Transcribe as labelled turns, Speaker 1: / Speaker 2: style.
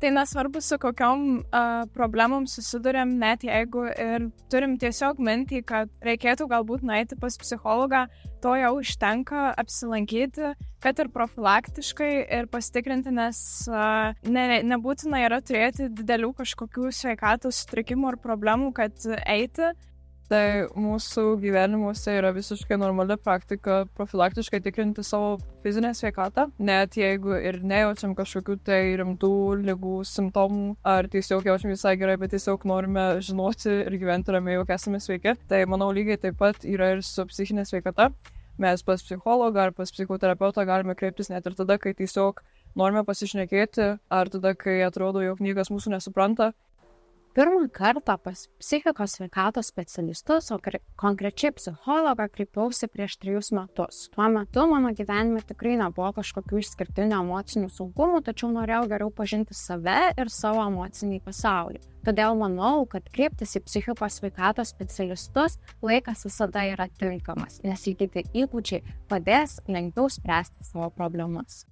Speaker 1: Tai nesvarbu, su kokiom problemom susidurėm, net jeigu ir turim tiesiog mintį, kad reikėtų galbūt nueiti pas psichologą, to jau užtenka apsilankyti, kad ir profilaktiškai ir pasitikrinti, nes nebūtina yra turėti didelių kažkokių sveikatos sutrikimų ar problemų, kad eiti.
Speaker 2: Tai mūsų gyvenimuose yra visiškai normali praktika profilaktiškai tikrinti savo fizinę sveikatą, net jeigu ir nejaučiam kažkokių tai rimtų ligų, simptomų, ar tiesiog jaučiam visai gerai, bet tiesiog norime žinoti ir gyventi ramiai, jog esame sveiki. Tai manau lygiai taip pat yra ir su psichinė sveikata. Mes pas psichologą ar pas psichoterapeutą galime kreiptis net ir tada, kai tiesiog norime pasišnekėti, ar tada, kai atrodo, jog niekas mūsų nesupranta.
Speaker 3: Pirmą kartą pas psichikos sveikatos specialistus, o konkrečiai psichologą, kreipiausi prieš 3 metus. Tuo metu mano gyvenime tikrai nebuvo kažkokių išskirtinių emocinių sunkumų, tačiau norėjau geriau pažinti save ir savo emocinį pasaulį. Todėl manau, kad kreiptis į psichikos sveikatos specialistus laikas visada yra tinkamas, nes įgyti įgūdžiai padės lengviau spręsti savo problemas.